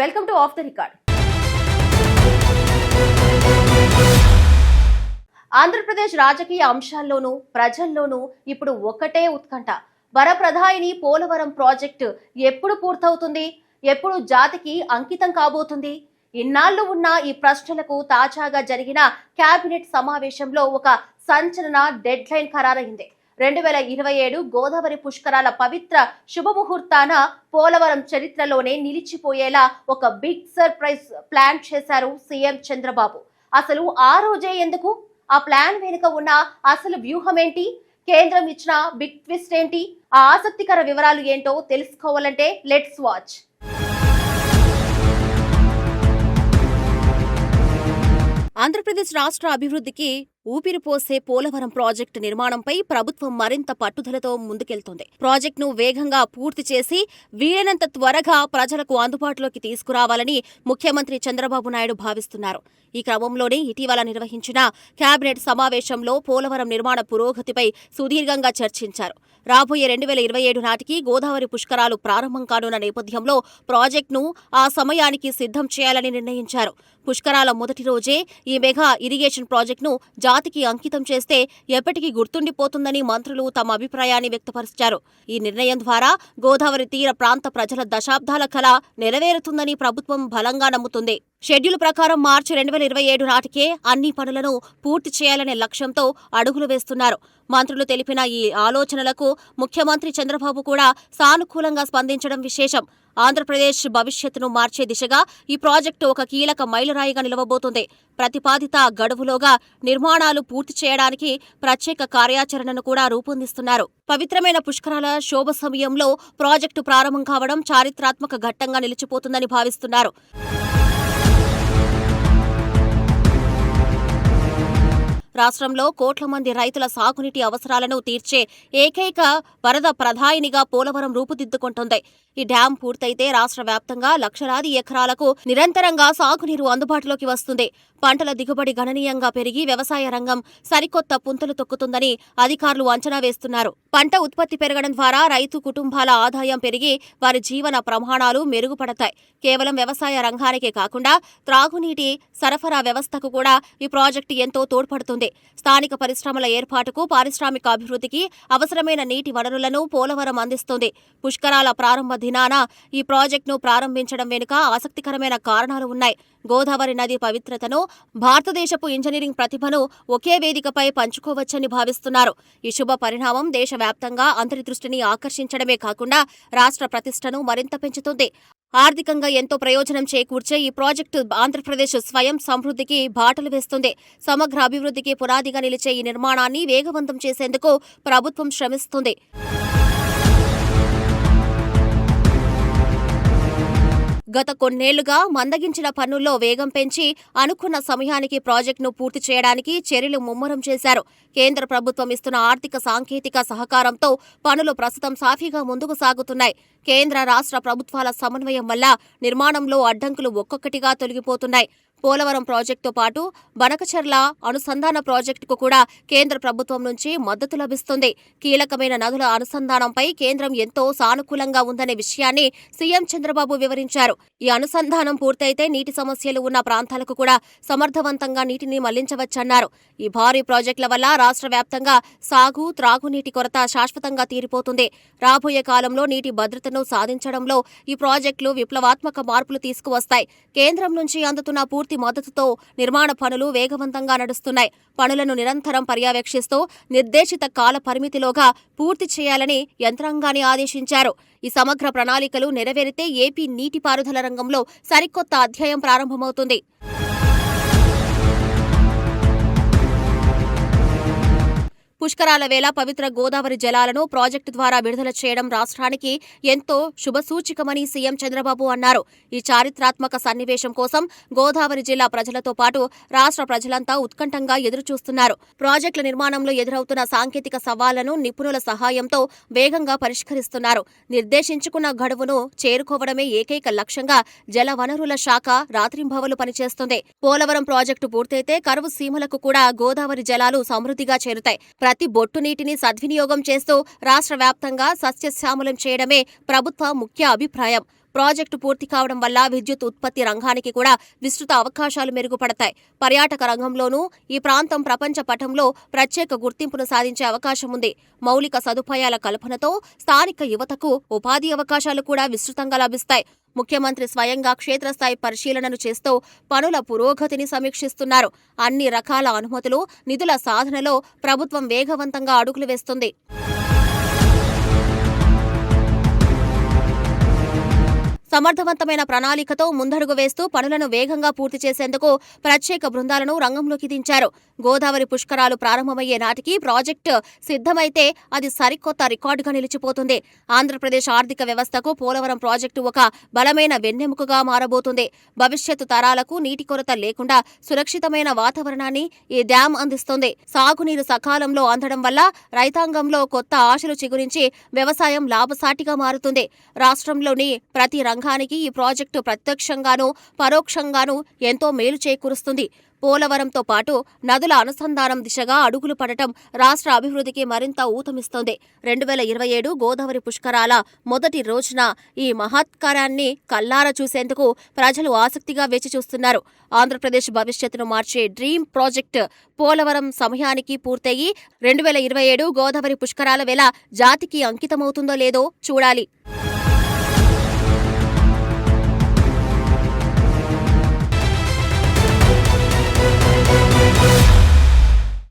Welcome to of the record. Andhra Pradesh రాజకీయ అంశాల్లోనూ ప్రజల్లోనూ ఇప్పుడు ఒకటే ఉత్కంఠ. వరప్రధాయిని పోలవరం ప్రాజెక్టు ఎప్పుడు పూర్తవుతుంది, ఎప్పుడు జాతికి అంకితం కాబోతుంది? ఇన్నాళ్లు ఉన్న ఈ ప్రశ్నలకు తాజాగా జరిగిన కేబినెట్ సమావేశంలో ఒక సంచలన డెడ్ లైన్ ఖరారైంది. 2027 గోదావరి పుష్కరాల పవిత్ర శుభముహూర్తాన పోలవరం చరిత్రలోనే నిలిచిపోయేలా ఒక బిగ్ సర్ప్రైజ్ ప్లాన్ చేశారు సీఎం చంద్రబాబు. అసలు ఆ రోజే ఎందుకు? ఆ ప్లాన్ వెనుక ఉన్న అసలు వ్యూహం ఏంటి? కేంద్రం ఇచ్చిన బిగ్ ట్విస్ట్ ఏంటి? ఆ ఆసక్తికర వివరాలు ఏంటో తెలుసుకోవాలంటే లెట్స్ వాచ్. ఆంధ్రప్రదేశ్ రాష్ట్ర అభివృద్ధికి ఊపిరిపోసే పోలవరం ప్రాజెక్టు నిర్మాణంపై ప్రభుత్వం మరింత పట్టుదలతో ముందుకెళ్తోంది. ప్రాజెక్టును వేగంగా పూర్తి చేసి వీలైనంత త్వరగా ప్రజలకు అందుబాటులోకి తీసుకురావాలని ముఖ్యమంత్రి చంద్రబాబు నాయుడు భావిస్తున్నారు. ఈ క్రమంలోనే ఇటీవల నిర్వహించిన కేబినెట్ సమావేశంలో పోలవరం నిర్మాణ పురోగతిపై సుదీర్ఘంగా చర్చించారు. రాబోయే 2027 నాటికి గోదావరి పుష్కరాలు ప్రారంభం కానున్న నేపథ్యంలో ప్రాజెక్టును ఆ సమయానికి సిద్ధం చేయాలని నిర్ణయించారు. పుష్కరాల మొదటి రోజే ఈ మెగా ఇరిగేషన్ ప్రాజెక్టును జాతికి అంకితం చేస్తే ఎప్పటికీ గుర్తుండిపోతుందని మంత్రులు తమ అభిప్రాయాన్ని వ్యక్తపరిచారు. ఈ నిర్ణయం ద్వారా గోదావరి తీర ప్రాంత ప్రజల దశాబ్దాల కల నెరవేరుతుందని ప్రభుత్వం బలంగా నమ్ముతుంది. షెడ్యూల్ ప్రకారం మార్చి 2027 నాటికే అన్ని పనులను పూర్తి చేయాలనే లక్ష్యంతో అడుగులు వేస్తున్నారు. మంత్రులు తెలిపిన ఈ ఆలోచనలకు ముఖ్యమంత్రి చంద్రబాబు కూడా సానుకూలంగా స్పందించడం విశేషం. ఆంధ్రప్రదేశ్ భవిష్యత్తును మార్చే దిశగా ఈ ప్రాజెక్టు ఒక కీలక మైలురాయిగా నిలవబోతోంది. ప్రతిపాదిత గడువులోగా నిర్మాణాలు పూర్తి చేయడానికి ప్రత్యేక కార్యాచరణను కూడా రూపొందిస్తున్నారు. పవిత్రమైన పుష్కరాల శోభ సమయంలో ప్రాజెక్టు ప్రారంభం కావడం చారిత్రాత్మక ఘట్టంగా నిలిచిపోతుందని భావిస్తున్నారు. రాష్ట్రంలో కోట్ల మంది రైతుల సాగునీటి అవసరాలను తీర్చే ఏకైక వరద ప్రధాయినిగా పోలవరం రూపుదిద్దుకుంటోంది. ఈ డ్యాం పూర్తయితే రాష్ట్ర వ్యాప్తంగా లక్షలాది ఎకరాలకు నిరంతరంగా సాగునీరు అందుబాటులోకి వస్తుంది. పంటల దిగుబడి గణనీయంగా పెరిగి వ్యవసాయ రంగం సరికొత్త పుంతలు తొక్కుతుందని అధికారులు అంచనా వేస్తున్నారు. పంట ఉత్పత్తి పెరగడం ద్వారా రైతు కుటుంబాల ఆదాయం పెరిగి వారి జీవన ప్రమాణాలు మెరుగుపడతాయి. కేవలం వ్యవసాయ రంగానికే కాకుండా త్రాగునీటి సరఫరా వ్యవస్థకు కూడా ఈ ప్రాజెక్టు ఎంతో తోడ్పడుతుంది. స్థానిక పరిశ్రమల ఏర్పాటుకు, పారిశ్రామిక అభివృద్ధికి అవసరమైన నీటి వనరులను పోలవరం అందిస్తుంది. పుష్కరాల ప్రారంభ దినాన ఈ ప్రాజెక్టును ప్రారంభించడం వెనుక ఆసక్తికరమైన కారణాలు ఉన్నాయి. గోదావరి నది పవిత్రతను, భారతదేశపు ఇంజనీరింగ్ ప్రతిభను ఒకే వేదికపై పంచుకోవచ్చని భావిస్తున్నారు. ఈ శుభ పరిణామం దేశవ్యాప్తంగా అందరి దృష్టిని ఆకర్షించడమే కాకుండా రాష్ట్ర ప్రతిష్టను మరింత పెంచుతుంది. ఆర్థికంగా ఎంతో ప్రయోజనం చేకూర్చే ఈ ప్రాజెక్టు ఆంధ్రప్రదేశ్ స్వయం సమృద్ధికి బాటలు వేస్తుంది. సమగ్ర అభివృద్ధికి పునాదిగా నిలిచే ఈ నిర్మాణాన్ని వేగవంతం చేసేందుకు ప్రభుత్వం శ్రమిస్తుంది. గత కొన్నేళ్లుగా మందగించిన పన్నుల్లో వేగం పెంచి అనుకున్న సమయానికి ప్రాజెక్టును పూర్తి చేయడానికి చర్యలు ముమ్మరం చేశారు. కేంద్ర ప్రభుత్వం ఇస్తున్న ఆర్థిక సాంకేతిక సహకారంతో పనులు ప్రస్తుతం సాఫీగా ముందుకు సాగుతున్నాయి. కేంద్ర రాష్ట్ర ప్రభుత్వాల సమన్వయం వల్ల నిర్మాణంలో అడ్డంకులు ఒక్కొక్కటిగా తొలగిపోతున్నాయి. పోలవరం ప్రాజెక్టుతో పాటు బనకచర్ల అనుసంధాన ప్రాజెక్టుకు కూడా కేంద్ర ప్రభుత్వం నుంచి మద్దతు లభిస్తుంది. కీలకమైన నదుల అనుసంధానంపై కేంద్రం ఎంతో సానుకూలంగా ఉందనే విషయాన్ని సీఎం చంద్రబాబు వివరించారు. ఈ అనుసంధానం పూర్తయితే నీటి సమస్యలు ఉన్న ప్రాంతాలకు కూడా సమర్థవంతంగా నీటిని మళ్లించవచ్చన్నారు. ఈ భారీ ప్రాజెక్టుల వల్ల రాష్ట్ర వ్యాప్తంగా సాగు, త్రాగునీటి కొరత శాశ్వతంగా తీరిపోతుంది. రాబోయే కాలంలో నీటి భద్రతను సాధించడంలో ఈ ప్రాజెక్టులు విప్లవాత్మక మార్పులు తీసుకువస్తాయి. కేంద్రం నుంచి అందుతున్న పూర్తి మద్దతుతో నిర్మాణ పనులు వేగవంతంగా నడుస్తున్నాయి. పనులను నిరంతరం పర్యవేక్షిస్తూ నిర్దేశిత కాల పరిమితిలోగా పూర్తి చేయాలని యంత్రాంగాన్ని ఆదేశించారు. ఈ సమగ్ర ప్రణాళికలు నెరవేరితే ఏపీ నీటిపారుదల రంగంలో సరికొత్త అధ్యాయం ప్రారంభమవుతుంది. పుష్కరాల వేళ పవిత్ర గోదావరి జలాలను ప్రాజెక్టు ద్వారా విడుదల చేయడం రాష్ట్రానికి ఎంతో శుభసూచికమని సీఎం చంద్రబాబు అన్నారు. ఈ చారిత్రాత్మక సన్నివేశం కోసం గోదావరి జిల్లా ప్రజలతో పాటు రాష్ట్ర ప్రజలంతా ఉత్కంఠంగా ఎదురుచూస్తున్నారు. ప్రాజెక్టుల నిర్మాణంలో ఎదురవుతున్న సాంకేతిక సవాళ్లను నిపుణుల సహాయంతో వేగంగా పరిష్కరిస్తున్నారు. నిర్దేశించుకున్న గడువును చేరుకోవడమే ఏకైక లక్ష్యంగా జలవనరుల శాఖ రాత్రింబవలు పనిచేస్తుంది. పోలవరం ప్రాజెక్టు పూర్తయితే కరువు సీమలకు కూడా గోదావరి జలాలు సమృద్ధిగా చేరుతాయి. ప్రతి బొట్టు నీటిని సద్వినియోగం చేస్తూ రాష్ట్ర వ్యాప్తంగా సస్యశ్యామలం చేయడమే ప్రభుత్వ ముఖ్య అభిప్రాయం. ప్రాజెక్టు పూర్తి కావడం వల్ల విద్యుత్ ఉత్పత్తి రంగానికి కూడా విస్తృత అవకాశాలు మెరుగుపడతాయి. పర్యాటక రంగంలోనూ ఈ ప్రాంతం ప్రపంచ పటంలో ప్రత్యేక గుర్తింపును సాధించే అవకాశం ఉంది. మౌలిక సదుపాయాల కల్పనతో స్థానిక యువతకు ఉపాధి అవకాశాలు కూడా విస్తృతంగా లభిస్తాయి. ముఖ్యమంత్రి స్వయంగా క్షేత్రస్థాయి పరిశీలనను చేస్తూ పనుల పురోగతిని సమీక్షిస్తున్నారు. అన్ని రకాల అనుమతులు, నిధుల సాధనలో ప్రభుత్వం వేగవంతంగా అడుగులు వేస్తుంది. సమర్థవంతమైన ప్రణాళికతో ముందడుగు వేస్తూ పనులను వేగంగా పూర్తి చేసేందుకు ప్రత్యేక బృందాలను రంగంలోకి దించారు. గోదావరి పుష్కరాలు ప్రారంభమయ్యే నాటికి ప్రాజెక్టు సిద్ధమైతే అది సరికొత్త రికార్డుగా నిలిచిపోతుంది. ఆంధ్రప్రదేశ్ ఆర్థిక వ్యవస్థకు పోలవరం ప్రాజెక్టు ఒక బలమైన వెన్నెముకగా మారబోతుంది. భవిష్యత్తు తరాలకు నీటి కొరత లేకుండా సురక్షితమైన వాతావరణాన్ని ఈ డ్యాం అందిస్తుంది. సాగునీరు సకాలంలో అందడం వల్ల రైతాంగంలో కొత్త ఆశలు చిగురించి వ్యవసాయం లాభసాటిగా మారుతుంది. రాష్ట్రంలోని ప్రతి రంగానికి ఈ ప్రాజెక్టు ప్రత్యక్షంగానూ పరోక్షంగానూ ఎంతో మేలు చేకూరుస్తుంది. పోలవరంతో పాటు నదుల అనుసంధానం దిశగా అడుగులు పడటం రాష్ట్ర అభివృద్ధికి మరింత ఊతమిస్తోంది. 2027 గోదావరి పుష్కరాల మొదటి రోజున ఈ మహత్కార్యాన్ని కల్లారా చూసేందుకు ప్రజలు ఆసక్తిగా వేచి చూస్తున్నారు. ఆంధ్రప్రదేశ్ భవిష్యత్తును మార్చే డ్రీమ్ ప్రాజెక్టు పోలవరం సమయానికి పూర్తయి 2027 గోదావరి పుష్కరాల వేళ జాతికి అంకితమవుతుందో లేదో చూడాలి.